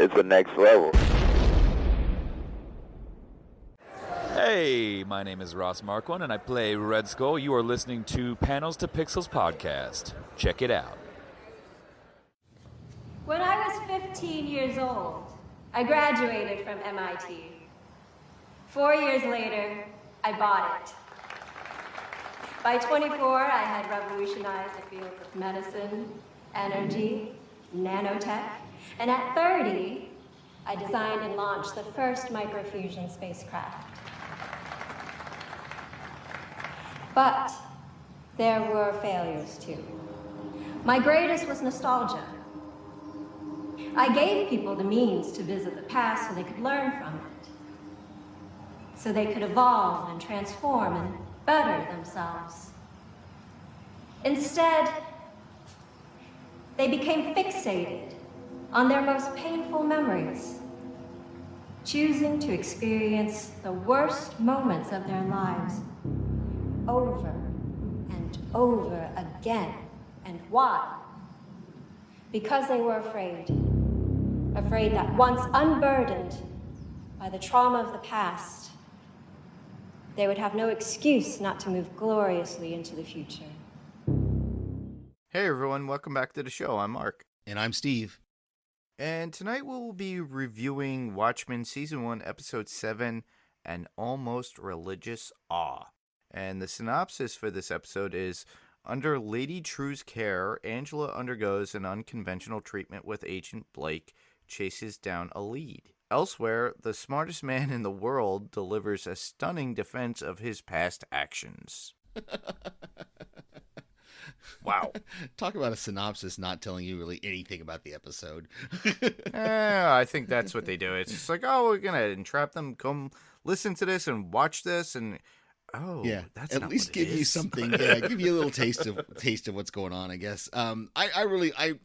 it's the next level. Hey, my name is Ross Marquand, and I play Red Skull. You are listening to Panels to Pixels podcast. Check it out. When I was 15 years old, I graduated from MIT. 4 years later, I bought it. By 24, I had revolutionized the fields of medicine, energy, nanotech, and at 30, I designed and launched the first microfusion spacecraft. But there were failures too. My greatest was nostalgia. I gave people the means to visit the past so they could learn from it, so they could evolve and transform and better themselves. Instead, they became fixated on their most painful memories, choosing to experience the worst moments of their lives over and over again. And why? Because they were afraid that once unburdened by the trauma of the past, they would have no excuse not to move gloriously into the future. Hey everyone, welcome back to the show. I'm Mark. And I'm Steve. And tonight we'll be reviewing Watchmen Season 1, Episode 7, An Almost Religious Awe. And the synopsis for this episode is, under Lady True's care, Angela undergoes an unconventional treatment with Agent Blake, chases down a lead. Elsewhere, the smartest man in the world delivers a stunning defense of his past actions. Wow. Talk about a synopsis not telling you really anything about the episode. I think that's what they do. It's just like, oh, we're going to entrap them. Come listen to this and watch this. And, oh, yeah, that's at not least what give it you is. something. Yeah, give you a little taste of what's going on, I guess. I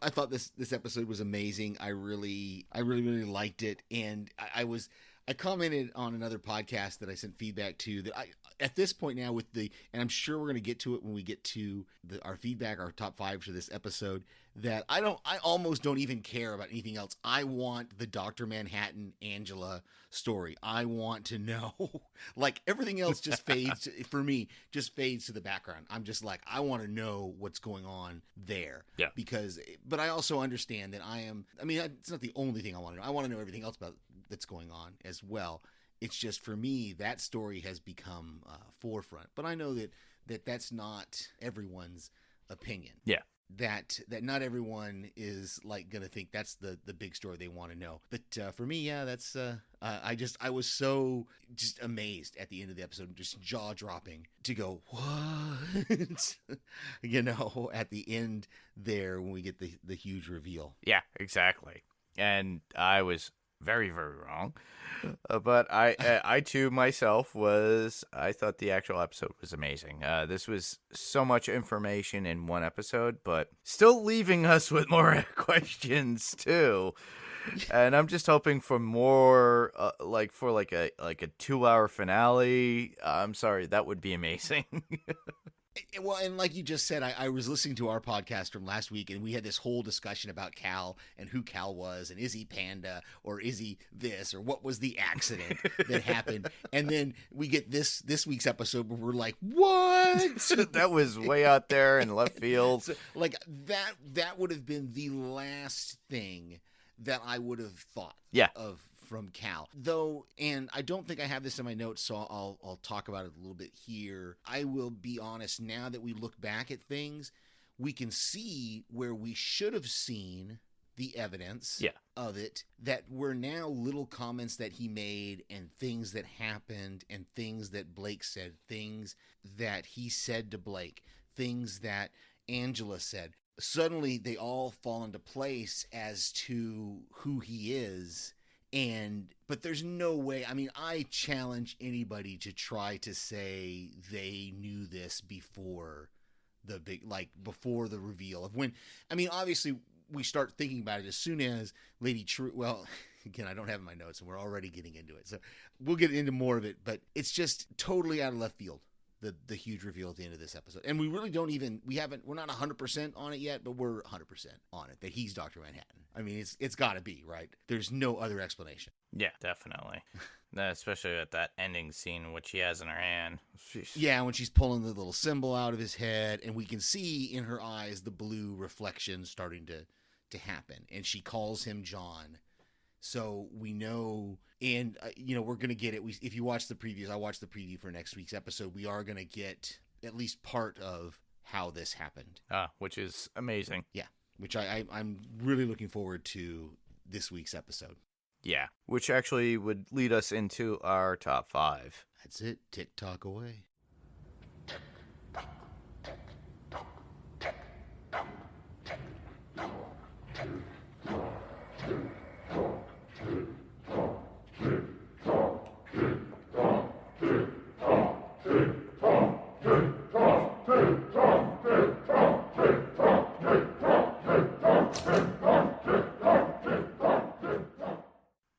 thought this episode was amazing. I really liked it. And I commented on another podcast that I sent feedback to that at this point now and I'm sure we're going to get to it when we get to our feedback, our top 5 for this episode, that I almost don't even care about anything else. I want the Dr. Manhattan Angela story. I want to know, like everything else just fades for me, just fades to the background. I'm just like, I want to know what's going on there. Yeah. But I also understand that it's not the only thing I want to know. I want to know everything else that's going on as well. It's just, for me, that story has become forefront. But I know that that's not everyone's opinion. Yeah. That not everyone is like going to think that's the big story they want to know. But for me, yeah, that's I was so just amazed at the end of the episode, just jaw dropping to go, what? At the end there when we get the huge reveal. Yeah, exactly. And I was very, very wrong. But I too myself I thought the actual episode was amazing. This was so much information in one episode, but still leaving us with more questions too. And I'm just hoping for more, for a 2-hour finale. I'm sorry, that would be amazing. Well, and like you just said, I was listening to our podcast from last week, and we had this whole discussion about Cal and who Cal was, and is he Panda, or is he this, or what was the accident that happened? And then we get this week's episode where we're like, what? That was way out there in left field. So, like that would have been the last thing that I would have thought of from Cal, though, and I don't think I have this in my notes, so I'll talk about it a little bit here. I will be honest, now that we look back at things, we can see where we should have seen the evidence of it, that were now little comments that he made and things that happened and things that Blake said, things that he said to Blake, things that Angela said. Suddenly they all fall into place as to who he is. But there's no way, I challenge anybody to try to say they knew this before before the reveal of when, obviously we start thinking about it as soon as Lady True, well, again, I don't have it in my notes and we're already getting into it. So we'll get into more of it, but it's just totally out of left field the huge reveal at the end of this episode. And we really we're not 100% on it yet, but we're 100% on it that he's Dr. Manhattan. I mean, it's got to be, right? There's no other explanation. Yeah, definitely. Especially at that ending scene, which he has in her hand. Sheesh. Yeah, when she's pulling the little symbol out of his head, and we can see in her eyes the blue reflection starting to happen. And she calls him John. So we know, and we're going to get it. If you watch the previews, I watched the preview for next week's episode, we are going to get at least part of how this happened. Which is amazing. Yeah, which I'm really looking forward to this week's episode. Yeah, which actually would lead us into our top 5. That's it. Tick-tock away.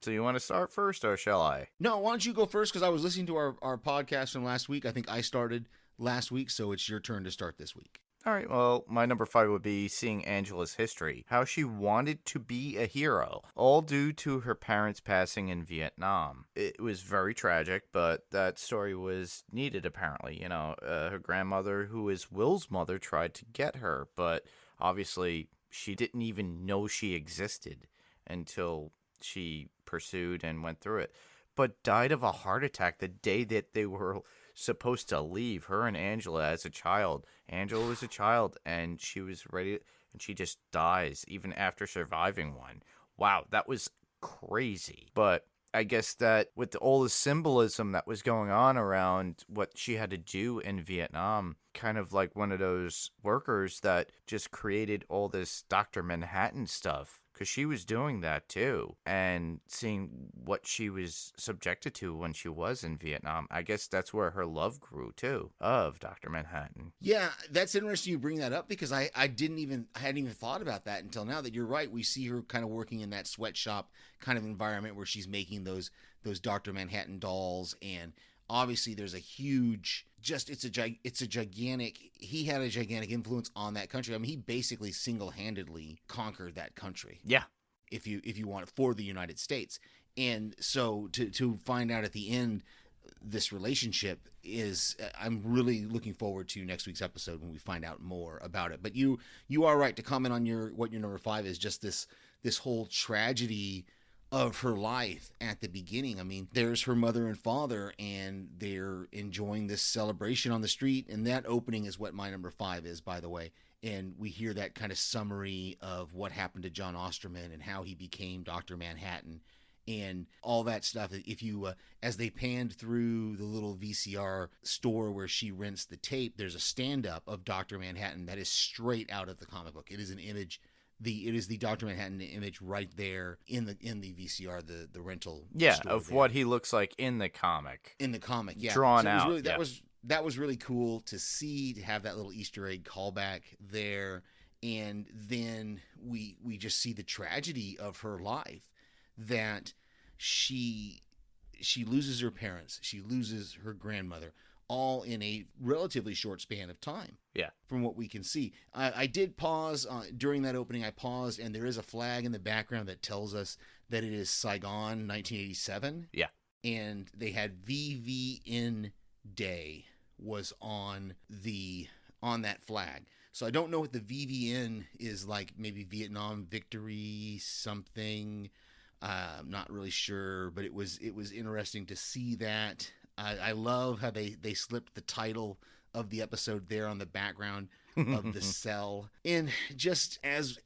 So you want to start first, or shall I? No, why don't you go first? Because I was listening to our podcast from last week. I think I started last week, so it's your turn to start this week. All right, well, my number 5 would be seeing Angela's history, how she wanted to be a hero, all due to her parents passing in Vietnam. It was very tragic, but that story was needed, apparently. Her grandmother, who is Will's mother, tried to get her, but obviously she didn't even know she existed until she pursued and went through it, but died of a heart attack the day that they were supposed to leave. Her and Angela as a child. Angela was a child, and she was ready, and she just dies even after surviving one. Wow, that was crazy. But I guess that with all the symbolism that was going on around what she had to do in Vietnam, kind of like one of those workers that just created all this Dr. Manhattan stuff, because she was doing that too, and seeing what she was subjected to when she was in Vietnam, I guess that's where her love grew too, of Dr. Manhattan. Yeah, that's interesting you bring that up, because I hadn't even thought about that until now. That you're right, we see her kind of working in that sweatshop kind of environment where she's making those Dr. Manhattan dolls, and obviously there's a huge, it's a gigantic, he had a gigantic influence on that country. I mean, he basically single-handedly conquered that country. Yeah. If you want it, for the United States. And so to find out at the end this relationship is, I'm really looking forward to next week's episode when we find out more about it. But you are right to comment on what your number 5 is, just this whole tragedy of her life at the beginning. I mean, there's her mother and father, and they're enjoying this celebration on the street, and that opening is what my number 5 is, by the way. And we hear that kind of summary of what happened to John Osterman and how he became Dr. Manhattan and all that stuff. If you, as they panned through the little VCR store where she rents the tape, there's a stand-up of Dr. Manhattan that is straight out of the comic book. It is an image. It is the Dr. Manhattan image right there in the VCR, the rental. Yeah, of there. What he looks like in the comic. In the comic, yeah, drawn so out. Really, that was really cool to see, to have that little Easter egg callback there, and then we just see the tragedy of her life, that she loses her parents, she loses her grandmother, all in a relatively short span of time. Yeah. From what we can see. I did pause during that opening. I paused, and there is a flag in the background that tells us that it is Saigon 1987. Yeah. And they had VVN Day was on that flag. So I don't know what the VVN is, like maybe Vietnam Victory something. I'm not really sure, but it was interesting to see that. I love how they slipped the title of the episode there on the background of the cell. And just as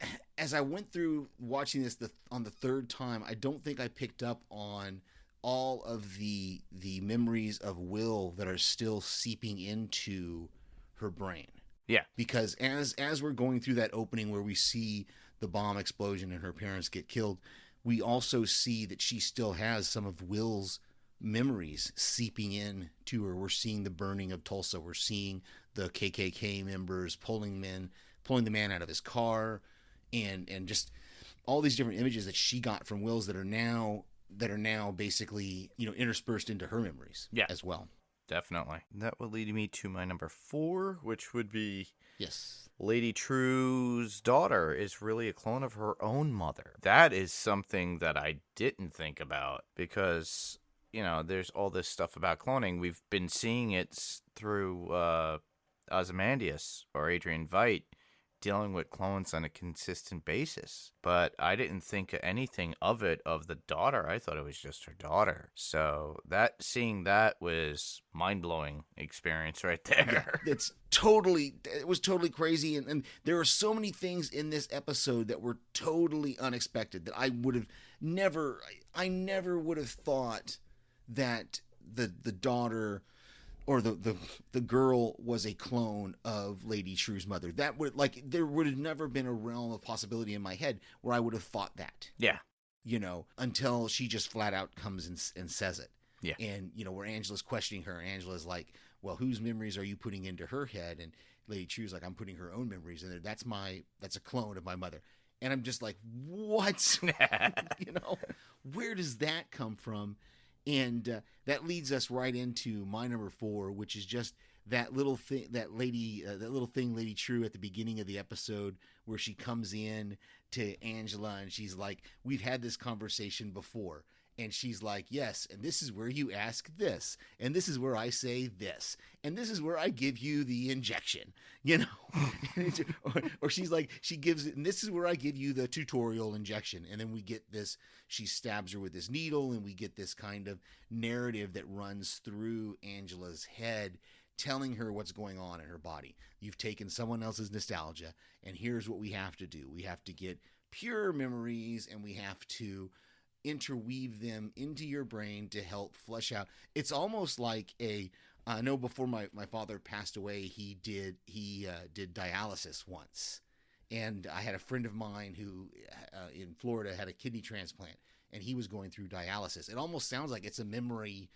I went through watching this on the third time, I don't think I picked up on all of the memories of Will that are still seeping into her brain. Yeah. Because as we're going through that opening where we see the bomb explosion and her parents get killed, we also see that she still has some of Will's memories seeping in to her. We're seeing the burning of Tulsa. We're seeing the KKK members pulling the man out of his car, and just all these different images that she got from Will's that are now basically, interspersed into her memories. Yeah. As well. definitely. That would lead me to my number 4, which would be yes, Lady True's daughter is really a clone of her own mother. That is something that I didn't think about because, there's all this stuff about cloning. We've been seeing it through Ozymandias or Adrian Veidt dealing with clones on a consistent basis. But I didn't think anything of it of the daughter. I thought it was just her daughter. So seeing that was mind-blowing experience right there. Yeah, it was totally crazy. And there are so many things in this episode that were totally unexpected that I never would have thought that the daughter or the girl was a clone of Lady True's mother. That would there would have never been a realm of possibility in my head where I would have thought that. Yeah. Until she just flat out comes and says it. Yeah. And, where Angela's questioning her, and Angela's like, well, whose memories are you putting into her head? And Lady True's like, I'm putting her own memories in there. That's a clone of my mother. And I'm just like, what? Where does that come from? And that leads us right into my number 4, which is just that little thing, that little thing Lady True at the beginning of the episode where she comes in to Angela and she's like, we've had this conversation before. And she's like, yes, and this is where you ask this, and this is where I say this, and this is where I give you the injection, or she's like, she gives it, and this is where I give you the tutorial injection. And then we get this, she stabs her with this needle, and we get this kind of narrative that runs through Angela's head, telling her what's going on in her body. You've taken someone else's nostalgia, and here's what we have to do. We have to get pure memories, and we have to interweave them into your brain to help flesh out. It's almost like I know before my father passed away, he did dialysis once. And I had a friend of mine who in Florida had a kidney transplant, and he was going through dialysis. It almost sounds like it's a memory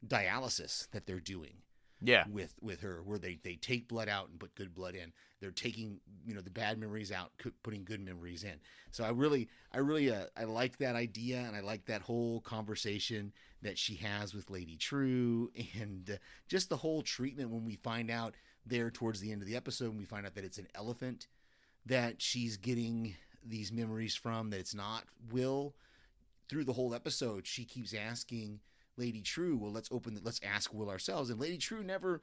dialysis that they're doing. Yeah. With her, where they take blood out and put good blood in. They're taking, the bad memories out, putting good memories in. So I really like that idea, and I like that whole conversation that she has with Lady True, and just the whole treatment when we find out there towards the end of the episode, when we find out that it's an elephant that she's getting these memories from, that it's not Will. Through the whole episode, she keeps asking Lady True, well, let's ask Will ourselves. And Lady True never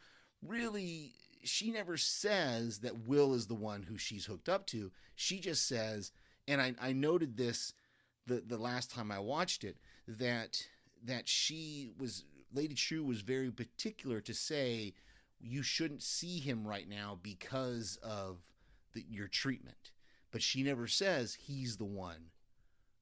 says that Will is the one who she's hooked up to. She just says, and I noted this the last time I watched it, that Lady True was very particular to say, you shouldn't see him right now because of your treatment. But she never says he's the one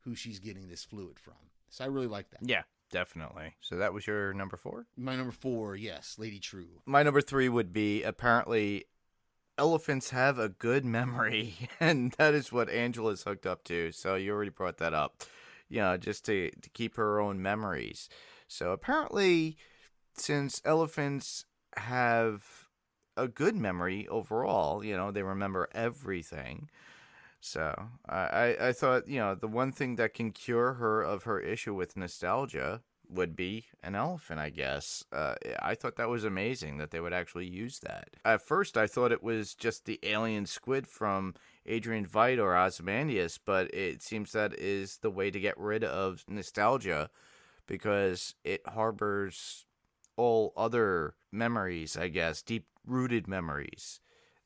who she's getting this fluid from. So I really like that. Yeah. Definitely. So that was your number 4? My number 4, yes, Lady True. My number 3 would be, apparently elephants have a good memory, and that is what Angela's hooked up to. So you already brought that up, just to keep her own memories. So apparently, since elephants have a good memory overall, they remember everything. So I thought, the one thing that can cure her of her issue with nostalgia would be an elephant, I guess. I thought that was amazing that they would actually use that. At first, I thought it was just the alien squid from Adrian Veidt or Ozymandias, but it seems that is the way to get rid of nostalgia because it harbors all other memories, I guess, deep-rooted memories.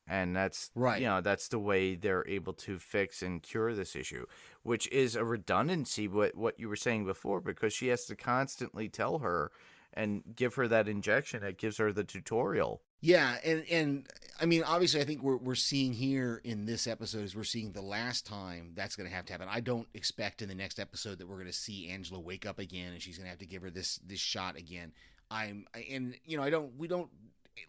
And that's right. That's the way they're able to fix and cure this issue, which is a redundancy what you were saying before, because she has to constantly tell her and give her that injection that gives her the tutorial. Yeah, and I mean, obviously, I think we're seeing here in this episode is we're seeing the last time that's going to have to happen. I don't expect in the next episode that we're going to see Angela wake up again and she's going to have to give her this shot again.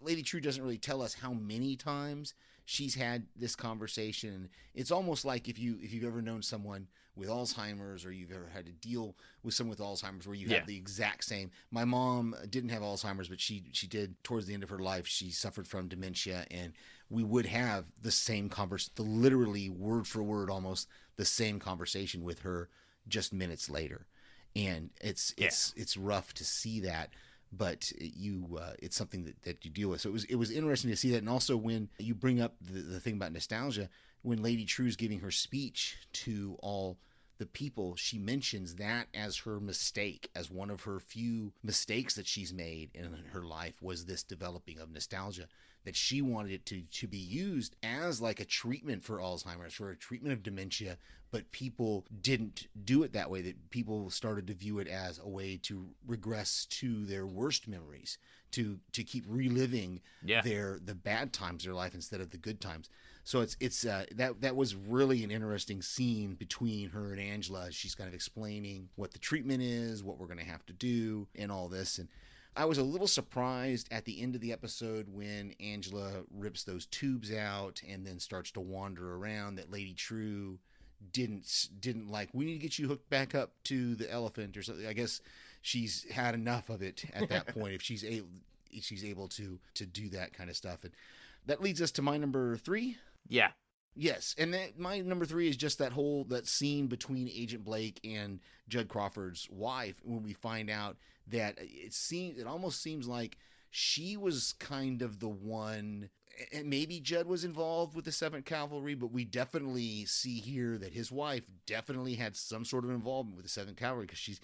Lady True doesn't really tell us how many times she's had this conversation. It's almost like if you've ever known someone with Alzheimer's, or you've ever had to deal with someone with Alzheimer's, where you have the exact same. My mom didn't have Alzheimer's, but she did towards the end of her life. She suffered from dementia, and we would have the same literally word for word, almost the same conversation with her just minutes later. And it's rough to see that. but it's something that you deal with. So it was interesting to see that. And also when you bring up the thing about nostalgia, when Lady True's giving her speech to all the people, she mentions that as her mistake, as one of her few mistakes that she's made in her life, was this developing of nostalgia, that she wanted it to be used as like a treatment for Alzheimer's, for a treatment of dementia, but people didn't do it that way, that people started to view it as a way to regress to their worst memories, to keep reliving the bad times of their life instead of the good times. So it's that was really an interesting scene between her and Angela. She's kind of explaining what the treatment is, what we're going to have to do, and all this. And I was a little surprised at the end of the episode when Angela rips those tubes out and then starts to wander around, that Lady True didn't like, we need to get you hooked back up to the elephant or something. I guess she's had enough of it at that point, if she's able to do that kind of stuff. And that leads us to my number 3. Yeah. Yes, and my number 3 is just that scene between Agent Blake and Judd Crawford's wife, when we find out that it almost seems like she was kind of the one, and maybe Judd was involved with the 7th Cavalry, but we definitely see here that his wife definitely had some sort of involvement with the 7th Cavalry, because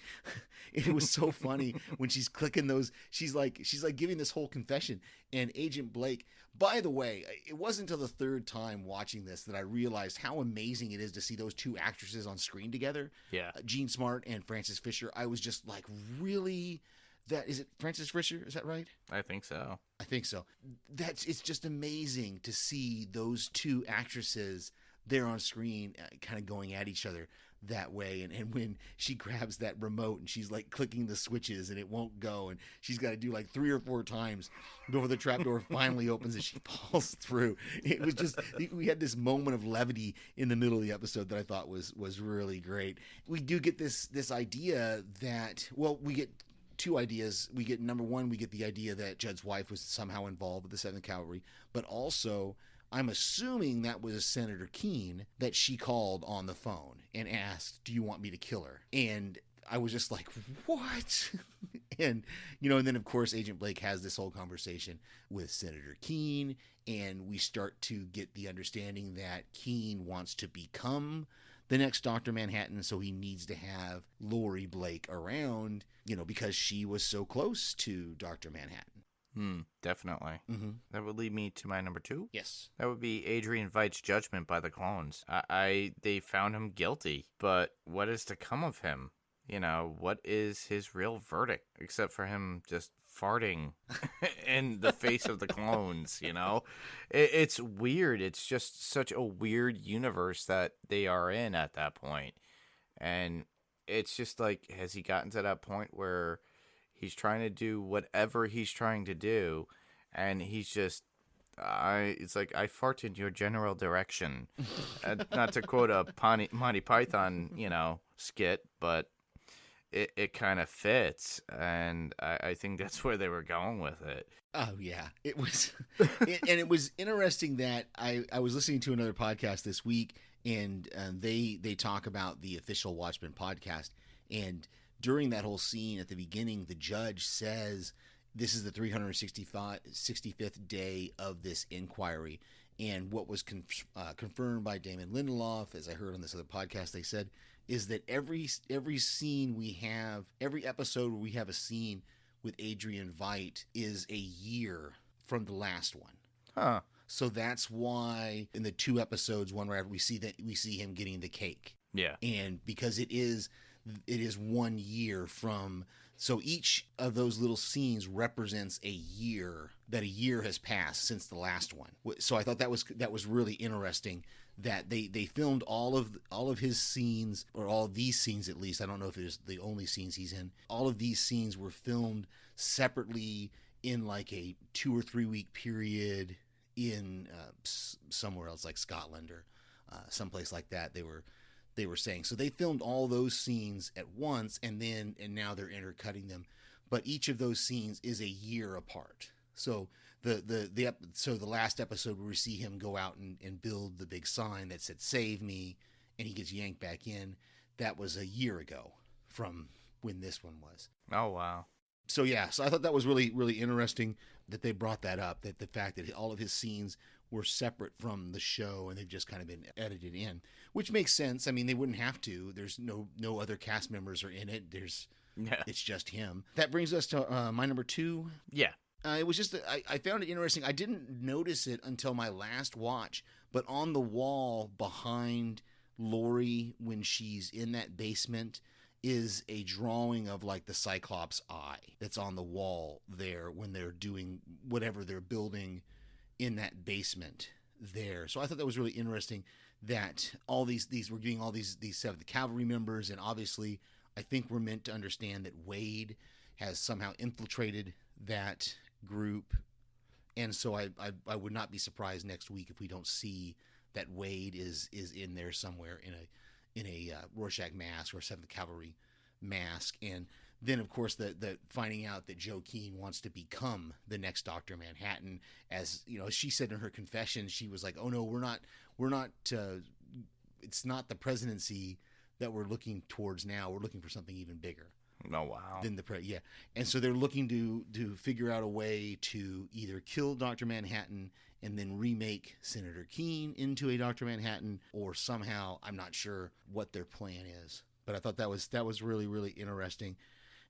it was so funny when she's clicking those, she's like giving this whole confession, and Agent Blake, by the way, it wasn't until the 3rd time watching this that I realized how amazing it is to see those two actresses on screen together. Yeah. Jean Smart and Frances Fisher. I was just like, really? Is it Frances Fisher? Is that right? I think so. It's just amazing to see those two actresses there on screen, kind of going at each other that way. And when she grabs that remote and she's like clicking the switches and it won't go, and she's got to do like 3 or 4 times before the trapdoor finally opens and she falls through. It was just, we had this moment of levity in the middle of the episode that I thought was really great. We do get this idea that, well, we get 2 ideas. We get, number 1, we get the idea that Judd's wife was somehow involved with the 7th Cavalry, but also I'm assuming that was Senator Keene that she called on the phone and asked, do you want me to kill her? And I was just like, what? And then of course Agent Blake has this whole conversation with Senator Keene, and we start to get the understanding that Keene wants to become the next Dr. Manhattan, so he needs to have Lori Blake around, because she was so close to Dr. Manhattan. Definitely. Mm-hmm. That would lead me to my number 2. Yes. That would be Adrian Veidt's judgment by the clones. They found him guilty, but what is to come of him? What is his real verdict, except for him just farting in the face of the clones? It's weird. It's just such a weird universe that they are in at that point. And it's just like, has he gotten to that point where he's trying to do whatever he's trying to do, and he's just, it's like, I fart in your general direction. Not to quote a Monty Python, skit, but it kind of fits, and I think that's where they were going with it. Oh yeah, it was, and it was interesting that I was listening to another podcast this week, and they talk about the official Watchmen podcast, and during that whole scene at the beginning, the judge says, this is the 365th day of this inquiry. And what was confirmed by Damon Lindelof, as I heard on this other podcast, they said, is that every scene we have, every episode where we have a scene with Adrian Veidt is a year from the last one. Huh. So that's why in the 2 episodes, one where we see him getting the cake. Yeah. And because it is 1 year from, so each of those little scenes represents a year has passed since the last one. So I thought that was really interesting, that they filmed all of his scenes, or all of these scenes at least. I don't know if it was the only scenes he's in. All of these scenes were filmed separately in like a 2 or 3 week period in somewhere else, like Scotland or someplace like that. They were saying, so they filmed all those scenes at once, and now they're intercutting them, but each of those scenes is a year apart. So the last episode where we see him go out and build the big sign that said "Save me," and he gets yanked back in, that was a year ago from when this one was. Oh wow. So I thought that was really, really interesting that they brought that up, that the fact that all of his scenes were separate from the show and they've just kind of been edited in, which makes sense. I mean, they wouldn't have to. There's no other cast members are in it. It's just him. That brings us to my number 2. Yeah. It was just, I found it interesting. I didn't notice it until my last watch, but on the wall behind Lori when she's in that basement is a drawing of like the Cyclops eye that's on the wall there when they're doing whatever they're building in that basement there. So I thought that was really interesting that all these we're getting all these 7th Cavalry members, and obviously I think we're meant to understand that Wade has somehow infiltrated that group, and so I would not be surprised next week if we don't see that Wade is in there somewhere in a Rorschach mask or 7th Cavalry mask. And then of course the finding out that Joe Keane wants to become the next Dr. Manhattan, as you know, she said in her confession, she was like, oh no, we're not it's not the presidency that we're looking towards now, we're looking for something even bigger. Oh wow! And so they're looking to figure out a way to either kill Dr. Manhattan and then remake Senator Keene into a Dr. Manhattan, or somehow, I'm not sure what their plan is. But I thought that was really, really interesting,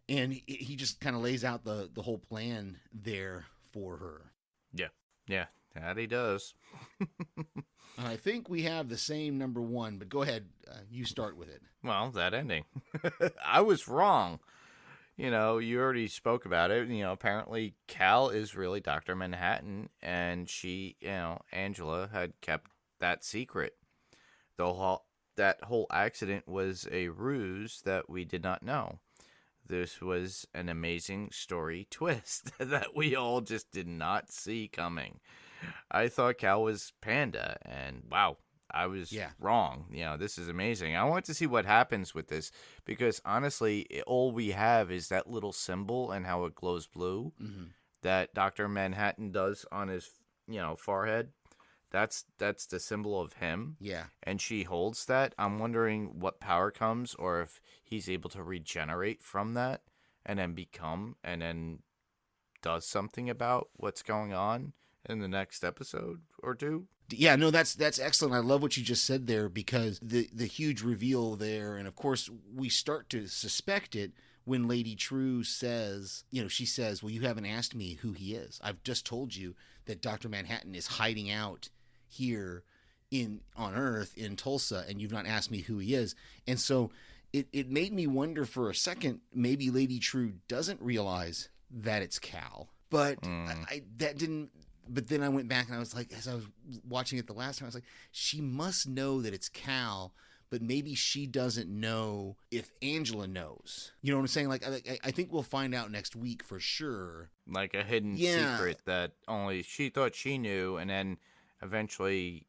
and he just kind of lays out the whole plan there for her. Yeah, that he does. I think we have the same number 1, but go ahead, you start with it. Well, that ending. I was wrong. You know, you already spoke about it. You know, apparently Cal is really Dr. Manhattan, and she, Angela, had kept that secret. That whole accident was a ruse that we did not know. This was an amazing story twist that we all just did not see coming. I thought Cal was Panda, and wow, I was wrong. You know, this is amazing. I want to see what happens with this, because honestly, all we have is that little symbol and how it glows blue that Dr. Manhattan does on his, forehead. That's the symbol of him. Yeah. And she holds that. I'm wondering what power comes, or if he's able to regenerate from that and then does something about what's going on in the next episode or 2. Yeah, no, that's excellent. I love what you just said there, because the huge reveal there, and of course we start to suspect it when Lady True says, she says, well, you haven't asked me who he is. I've just told you that Dr. Manhattan is hiding out here on Earth in Tulsa, and you've not asked me who he is. And so it made me wonder for a second, maybe Lady True doesn't realize that it's Cal. But But then I went back and I was like, as I was watching it the last time, I was like, she must know that it's Cal, but maybe she doesn't know if Angela knows. You know what I'm saying? Like, I think we'll find out next week for sure. Like a hidden secret that only she thought she knew, and then eventually,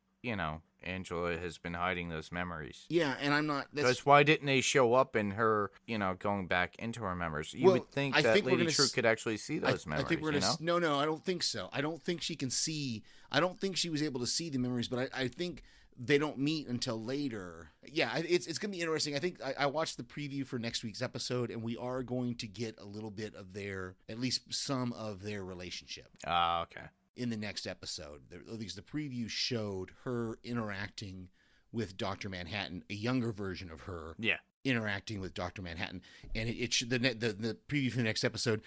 Angela has been hiding those memories. Yeah, and I'm not... Because why didn't they show up in her, going back into her memories? You would think that Lady True could actually see those memories, I think we're gonna, No, I don't think so. I don't think she can see... I don't think she was able to see the memories, but I think they don't meet until later. Yeah, it's going to be interesting. I think I watched the preview for next week's episode, and we are going to get a little bit of at least some of their relationship. Okay. In the next episode. At least the preview showed her interacting with Dr. Manhattan, a younger version of her interacting with Dr. Manhattan. And the preview for the next episode,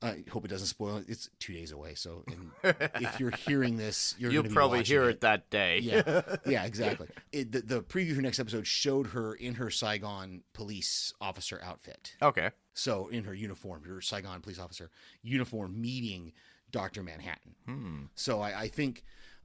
I hope it doesn't spoil it. It's 2 days away, so if you're hearing this, you'll probably hear it that day. Yeah, exactly. The preview for next episode showed her in her Saigon police officer outfit. Okay. So in her uniform, her Saigon police officer uniform, meeting Dr. Manhattan. So I think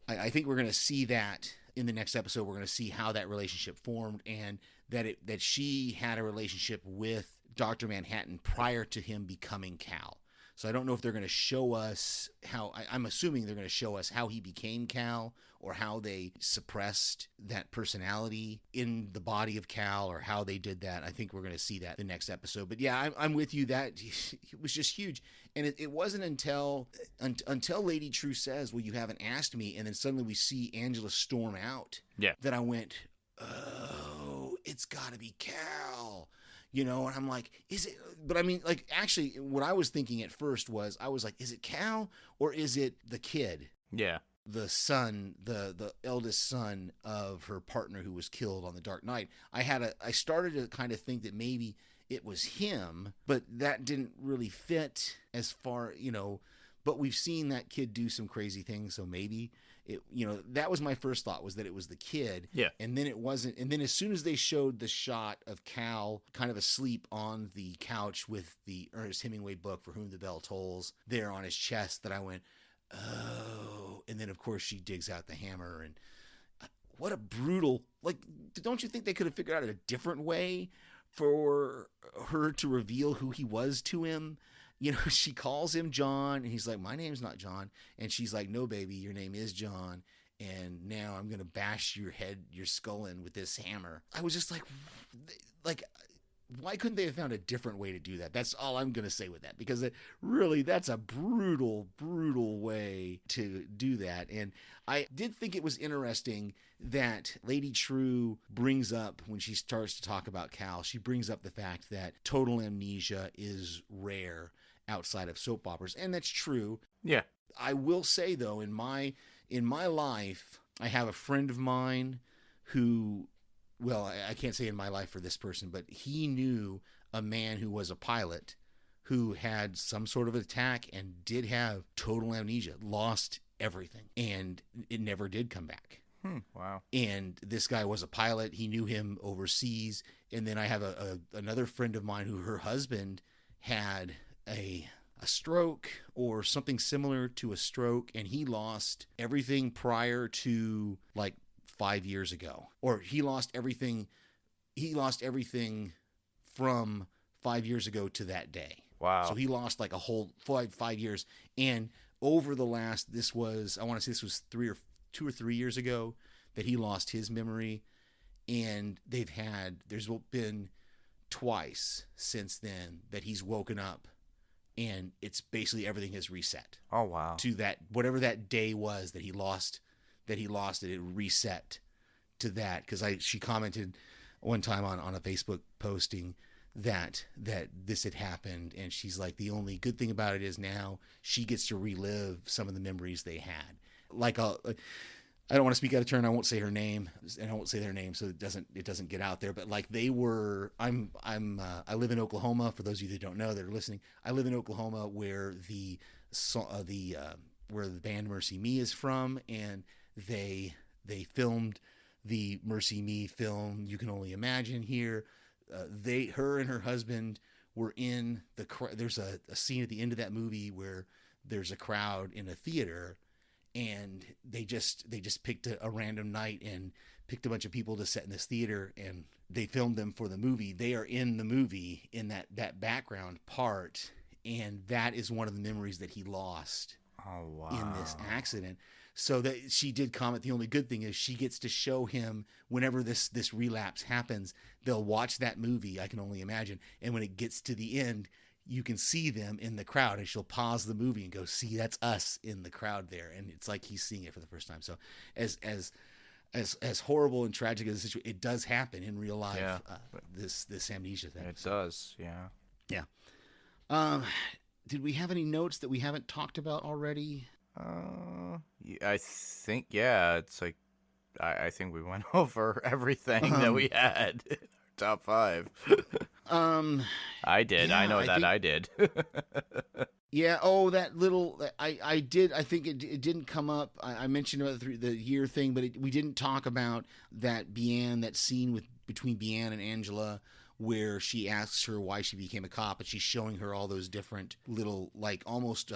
we're going to see that in the next episode. We're going to see how that relationship formed, and that she had a relationship with Dr. Manhattan prior to him becoming Cal. So I don't know if they're going to show us how... I'm assuming they're going to show us how he became Cal, or how they suppressed that personality in the body of Cal, or how they did that. I think we're going to see that in the next episode. But yeah, I'm with you. That it was just huge. And it wasn't until Lady True says, well, you haven't asked me, and then suddenly we see Angela storm out, that I went, oh, it's got to be Cal. And I'm like, is it? But I mean, like, actually, what I was thinking at first was, I was like, is it Cal or is it the kid? Yeah. The son, the eldest son of her partner who was killed on the Dark Knight. I started to kind of think that maybe it was him, but that didn't really fit as far, but we've seen that kid do some crazy things. So maybe it, that was my first thought, was that it was the kid. Yeah. And then it wasn't. And then as soon as they showed the shot of Cal kind of asleep on the couch with the Ernest Hemingway book, For Whom the Bell Tolls, there on his chest, that I went, oh. And then of course she digs out the hammer, and what a brutal, like, don't you think they could have figured out a different way for her to reveal who he was to him? She calls him John, and he's like, my name's not John. And she's like, no, baby, your name is John. And now I'm going to bash your skull in with this hammer. I was just like, why couldn't they have found a different way to do that? That's all I'm going to say with that, because that's a brutal, brutal way to do that. And I did think it was interesting that Lady True brings up, when she starts to talk about Cal, she brings up the fact that total amnesia is rare outside of soap operas. And that's true. Yeah. I will say, though, in my life, I have a friend of mine who, well, I can't say in my life for this person, but he knew a man who was a pilot who had some sort of attack and did have total amnesia, lost everything, and it never did come back. Wow. And this guy was a pilot. He knew him overseas. And then I have another friend of mine who, her husband had a stroke or something similar to a stroke, and he lost everything prior to like 5 years ago, or he lost everything from 5 years ago to that day. Wow. So he lost like a whole 5 years. And over the last, I want to say this was 2 or 3 years ago that he lost his memory. And there's been twice since then that he's woken up, and it's basically everything has reset. Oh, wow. To that, whatever that day was that he lost it reset to that. Because she commented one time on a Facebook posting that this had happened, and she's like, the only good thing about it is now she gets to relive some of the memories they had. Like, I don't want to speak out of turn. I won't say her name, and I won't say their name, so it doesn't get out there. But like, they were, I live in Oklahoma. For those of you that don't know that are listening, I live in Oklahoma, where where the band Mercy Me is from, and they filmed the Mercy Me film, You Can Only Imagine, here. Her and her husband were in there's a scene at the end of that movie where there's a crowd in a theater, and they just picked a random night and picked a bunch of people to set in this theater, and they filmed them for the movie. They are in the movie in that background part, and that is one of the memories that he lost. Oh, wow. In this accident. So that she did comment, the only good thing is she gets to show him whenever this relapse happens, they'll watch that movie, I Can Only Imagine, and when it gets to the end, you can see them in the crowd, and she'll pause the movie and go, see, that's us in the crowd there. And it's like he's seeing it for the first time. So as horrible and tragic as the situation, it does happen in real life. Yeah. This amnesia thing. It does. Yeah. Yeah. Did we have any notes that we haven't talked about already? I think, yeah, it's like, I think we went over everything that we had in our top 5. I did. Yeah, I know that I did. Yeah. Oh, that little, I did. I think it didn't come up. I mentioned about the year thing, but we didn't talk about that scene between Bian and Angela, where she asks her why she became a cop, and she's showing her all those different little, like, almost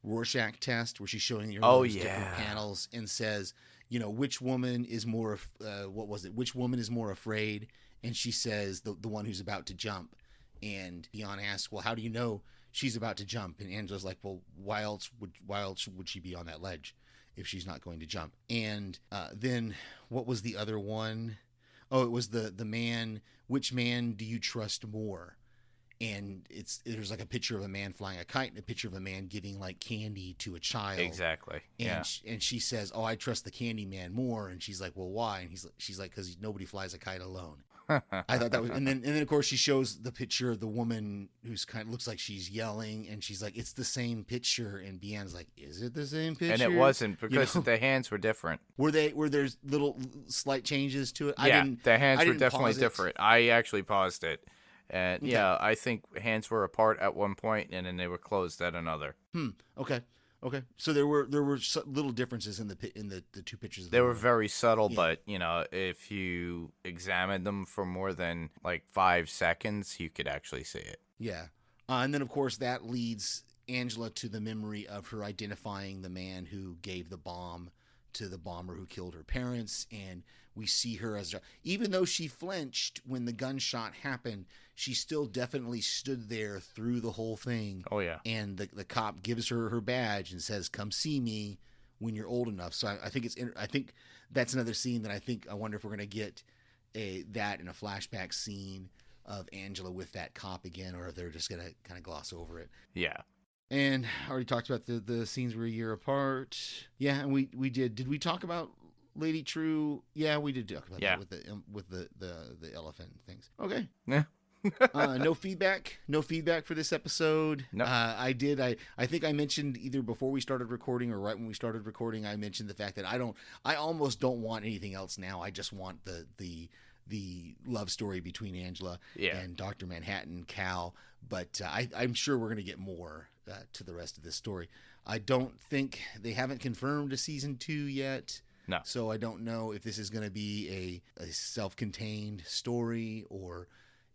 Rorschach test, where she's showing her all those different panels and says, which woman is more, which woman is more afraid? And she says the one who's about to jump. And Bian asks, well, how do you know she's about to jump? And Angela's like, well, why else would she be on that ledge if she's not going to jump? And then what was the other one? Oh, it was the man. Which man do you trust more? And there's like a picture of a man flying a kite and a picture of a man giving like candy to a child. Exactly. And and she says, "Oh, I trust the candy man more." And she's like, "Well, why?" And she's like, "Because nobody flies a kite alone." I thought that was, and then of course she shows the picture of the woman who's kind of looks like she's yelling, and she's like, "It's the same picture." And Bian's like, "Is it the same picture?" And it wasn't, because the hands were different. Were there little slight changes to it? Yeah, the hands were definitely pause it. different. I actually paused it, and yeah, I think hands were apart at one point, and then they were closed at another. Okay. So there were little differences in the two pictures. They were very subtle, but if you examined them for more than like 5 seconds, you could actually see it. Yeah, and then of course that leads Angela to the memory of her identifying the man who gave the bomb to the bomber who killed her parents, and we see her as, even though she flinched when the gunshot happened, she still definitely stood there through the whole thing. Oh yeah. And the cop gives her her badge and says, "Come see me when you're old enough." So I think I think that's another scene that I wonder if we're gonna get that in a flashback scene of Angela with that cop again, or if they're just gonna kind of gloss over it. Yeah. And I already talked about the scenes were a year apart. Yeah, and we did we talk about Lady True? Yeah, we did talk about that with the elephant things. Okay. Yeah. No feedback for this episode. No. I think I mentioned either before we started recording or right when we started recording, I mentioned the fact that I almost don't want anything else now. I just want the love story between Angela and Dr. Manhattan, Cal, but I'm sure we're going to get more to the rest of this story. I don't think they haven't confirmed a season 2 yet. No. So I don't know if this is going to be a self-contained story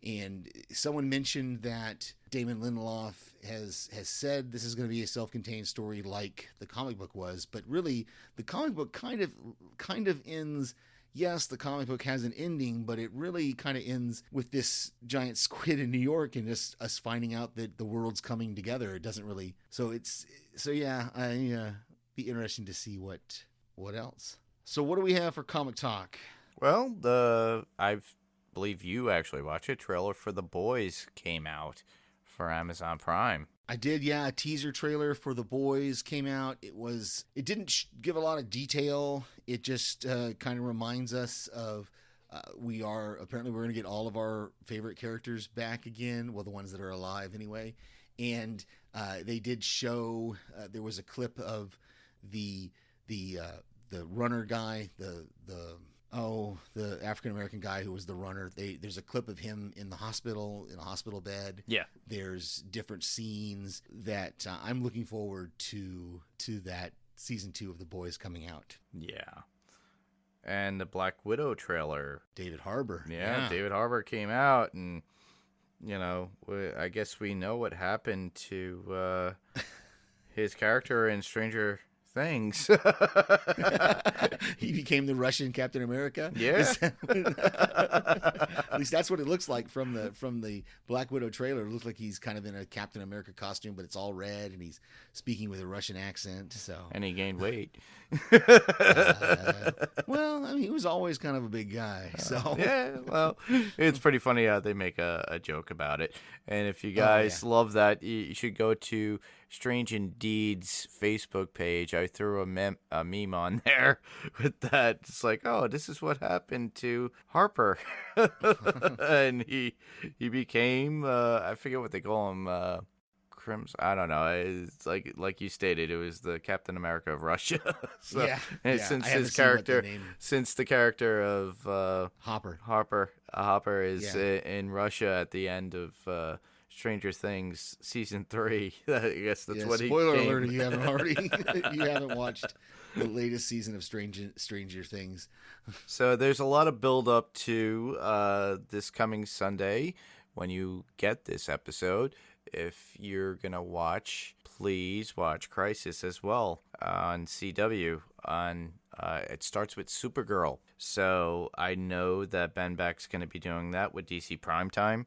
and someone mentioned that Damon Lindelof has said this is going to be a self-contained story like the comic book was, but really the comic book kind of ends. Yes, the comic book has an ending, but it really kind of ends with this giant squid in New York and just us finding out that the world's coming together. It doesn't really. Be interesting to see what else. So what do we have for comic talk? Well, I believe you actually watched it. Trailer for The Boys came out for Amazon Prime. I did, yeah. A teaser trailer for The Boys came out. It didn't give a lot of detail. It just kind of reminds us of we're going to get all of our favorite characters back again. Well, the ones that are alive anyway. And they did show there was a clip of the runner guy, the African-American guy who was the runner. There's a clip of him in a hospital bed. Yeah. There's different scenes that I'm looking forward to that season 2 of The Boys coming out. Yeah. And the Black Widow trailer. David Harbour. Yeah. David Harbour came out, and, I guess we know what happened to his character in Stranger Things. He became the Russian Captain America. Yeah. At least that's what it looks like from the Black Widow trailer. It looks like he's kind of in a Captain America costume, but it's all red, and he's speaking with a Russian accent. So. And he gained weight. Well, I mean, he was always kind of a big guy. So yeah, well, it's pretty funny how they make a joke about it. And if you guys love that, you should go to Strange Indeed's Facebook page. I threw a meme on there with that. It's like, oh, this is what happened to Harper. And he became, I forget what they call him, Crimson. I don't know. It's like you stated, it was the Captain America of Russia. So, yeah. Since the character of Hopper is in Russia at the end of Stranger Things season 3. I guess that's what he. Spoiler alert! If you haven't watched the latest season of Stranger Things. So there's a lot of build up to this coming Sunday when you get this episode. If you're gonna watch, please watch Crisis as well on CW. It starts with Supergirl. So I know that Ben Beck's gonna be doing that with DC Primetime.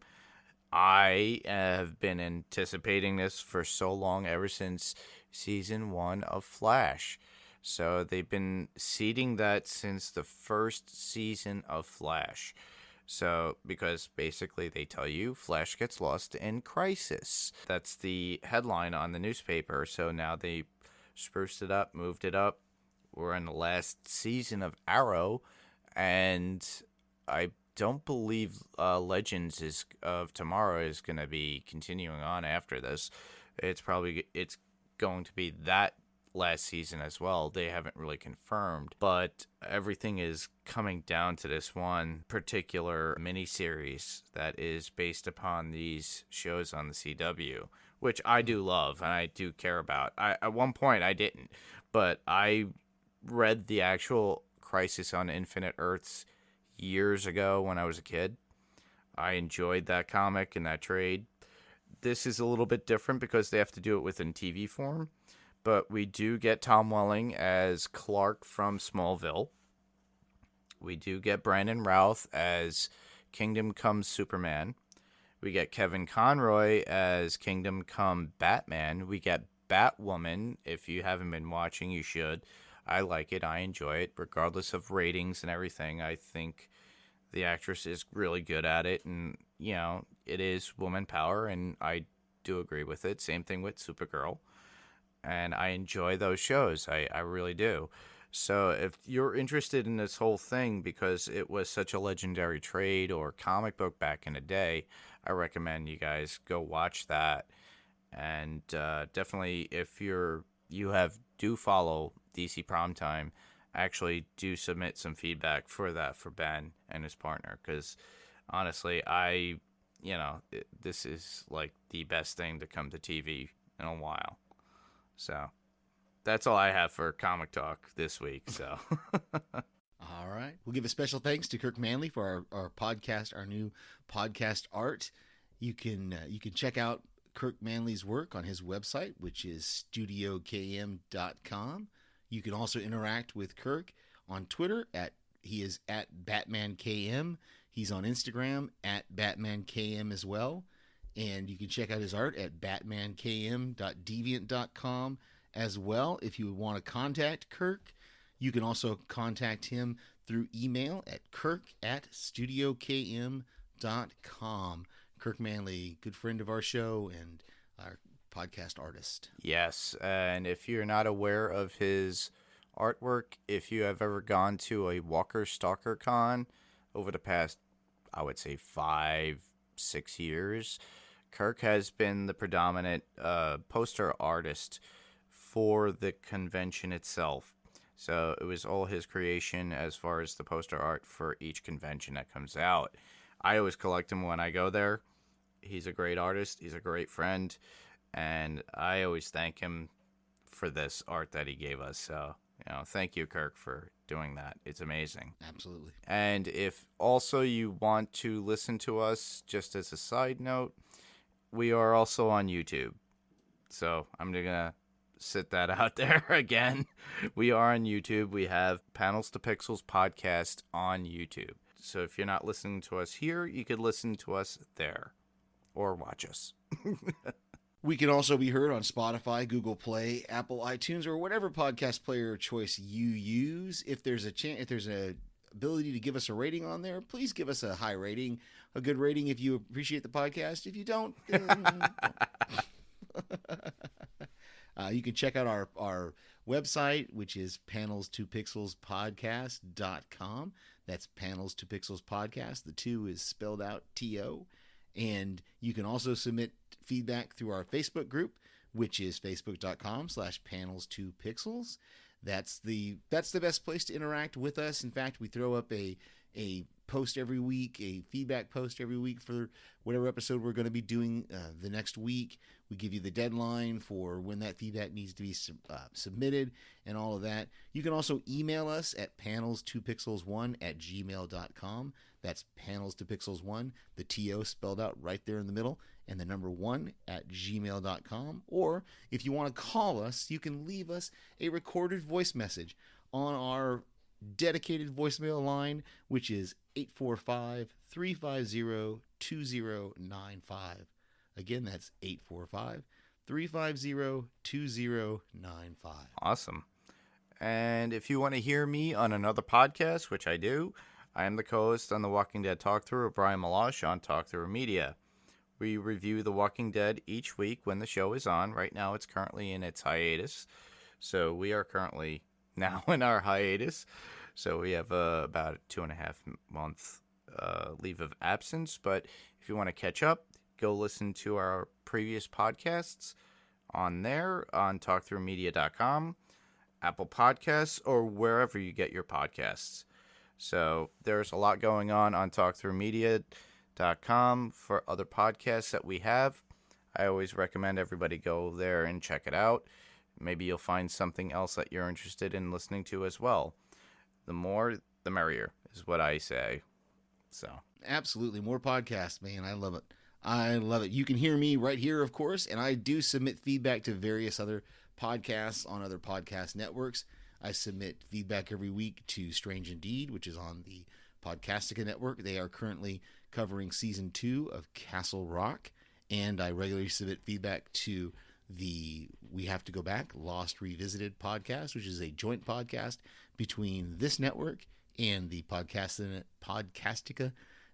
I have been anticipating this for so long, ever since season 1 of Flash. So they've been seeding that since the first season of Flash. So, because basically they tell you Flash gets lost in Crisis. That's the headline on the newspaper. So now they spruced it up, moved it up. We're in the last season of Arrow, and I don't believe Legends of Tomorrow is going to be continuing on after this. It's going to be that last season as well. They haven't really confirmed, but everything is coming down to this one particular miniseries that is based upon these shows on the CW, which I do love and I do care about. At one point I didn't, but I read the actual Crisis on Infinite Earths years ago when I was a kid. I enjoyed that comic and that trade. This is a little bit different because they have to do it within TV form, but we do get Tom Welling as Clark from Smallville. We do get Brandon Routh as Kingdom Come Superman. We get Kevin Conroy as Kingdom Come Batman. We get Batwoman. If you haven't been watching, you should. I like it. I enjoy it. Regardless of ratings and everything, I think the actress is really good at it. And, you know, it is woman power, and I do agree with it. Same thing with Supergirl. And I enjoy those shows. I really do. So if you're interested in this whole thing because it was such a legendary trade or comic book back in the day, I recommend you guys go watch that. And definitely, if you do follow DC Primetime, actually do submit some feedback for that for Ben and his partner, because honestly, this is like the best thing to come to TV in a while. So that's all I have for Comic Talk this week. So all right, we'll give a special thanks to Kirk Manley for our podcast, our new podcast art. You can check out Kirk Manley's work on his website, which is studiokm.com. You can also interact with Kirk on Twitter he is at BatmanKM. He's on Instagram at BatmanKM as well. And you can check out his art at batmankm.deviant.com as well. If you want to contact Kirk, you can also contact him through email at kirk@studiokm.com. Kirk Manley, good friend of our show and our podcast artist. Yes, and if you're not aware of his artwork, if you have ever gone to a Walker Stalker Con over the past, I would say 5-6 years, Kirk has been the predominant poster artist for the convention itself. So it was all his creation as far as the poster art for each convention that comes out. I always collect him when I go there. He's a great artist. He's a great friend. And I always thank him for this art that he gave us. So, thank you, Kirk, for doing that. It's amazing. Absolutely. And if also you want to listen to us, just as a side note, we are also on YouTube. So I'm going to sit that out there again. We are on YouTube. We have Panels to Pixels podcast on YouTube. So if you're not listening to us here, you could listen to us there or watch us. We can also be heard on Spotify, Google Play, Apple iTunes, or whatever podcast player of choice you use. If there's a ability to give us a rating on there, please give us a high rating, a good rating if you appreciate the podcast. If you don't, then you can check out our website, which is panels2pixelspodcast.com. That's Panels to Pixels Podcast. The 2 is spelled out T-O. And you can also submit feedback through our Facebook group, which is facebook.com/panels2pixels. That's the best place to interact with us. In fact, we throw up a post every week, a feedback post every week for whatever episode we're going to be doing the next week. We give you the deadline for when that feedback needs to be submitted and all of that. You can also email us at panels2pixels1@gmail.com. That's panels2pixels1, the TO spelled out right there in the middle, and the number 1@gmail.com. Or if you want to call us, you can leave us a recorded voice message on our dedicated voicemail line, which is 845-350-2095. Again, that's 845-350-2095. Awesome. And if you want to hear me on another podcast, which I do, I am the co-host on The Walking Dead Talk Through with Brian Malash on Talk Through Media. We review The Walking Dead each week when the show is on. Right now, it's currently in its hiatus. So we are currently now in our hiatus. So we have about a 2.5 month leave of absence, but if you want to catch up, go listen to our previous podcasts on there, on talkthroughmedia.com, Apple Podcasts, or wherever you get your podcasts. So there's a lot going on talkthroughmedia.com for other podcasts that we have. I always recommend everybody go there and check it out. Maybe you'll find something else that you're interested in listening to as well. The more, the merrier, is what I say. So absolutely, more podcasts, man. I love it. I love it. You can hear me right here, of course, and I do submit feedback to various other podcasts on other podcast networks. I submit feedback every week to Strange Indeed, which is on the Podcastica network. They are currently covering season 2 of Castle Rock, and I regularly submit feedback to the We Have to Go Back Lost Revisited podcast, which is a joint podcast between this network and the Podcastica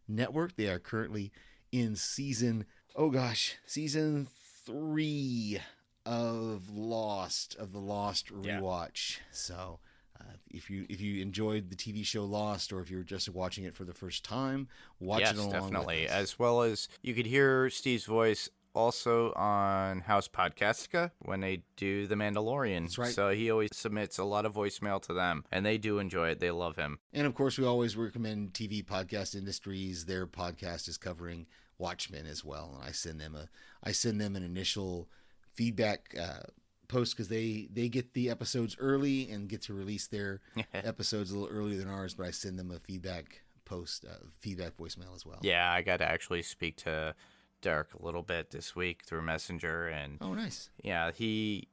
network. They are currently in season 3 of the Lost rewatch. So if you enjoyed the TV show Lost, or if you're just watching it for the first time, watch it along definitely. with us. As well as you could hear Steve's voice also on House Podcastica when they do The Mandalorian. That's right. So he always submits a lot of voicemail to them, and they do enjoy it. They love him. And of course, we always recommend TV Podcast Industries. Their podcast is covering Watchmen as well, and I send them an initial feedback post, because they get the episodes early and get to release their episodes a little earlier than ours. But I send them a feedback post, feedback voicemail as well. Yeah, I got to actually speak to Derek a little bit this week through Messenger, and oh, nice. Yeah, he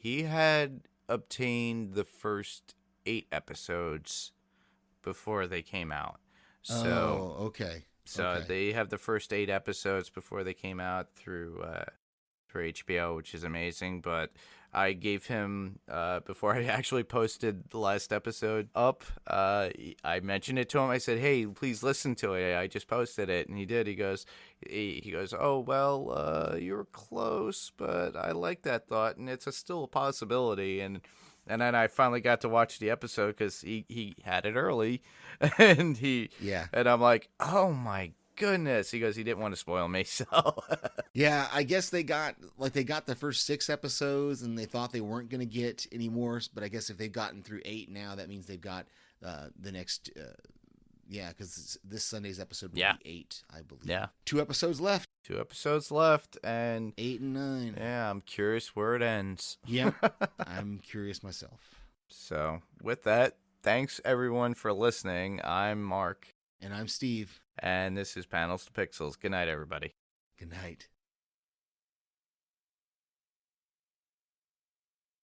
had obtained the first 8 episodes before they came out. So okay. So they have the first 8 episodes before they came out through HBO, which is amazing. But I gave him, before I actually posted the last episode up, I mentioned it to him. I said, hey, please listen to it. I just posted it. And he did. He goes, oh, well, you're close, but I like that thought, and it's still a possibility. And then I finally got to watch the episode, because he had it early, and and I'm like, oh my goodness. He goes, he didn't want to spoil me, so yeah, I guess they got the first 6 episodes, and they thought they weren't going to get any more. But I guess if they've gotten through 8 now, that means they've got the next. Because this Sunday's episode will be 8, I believe. Yeah, 2 episodes left. 2 episodes left, and 8 and 9. Yeah, I'm curious where it ends. Yeah, I'm curious myself. So with that, thanks everyone for listening. I'm Mark. And I'm Steve. And this is Panels to Pixels. Good night, everybody. Good night.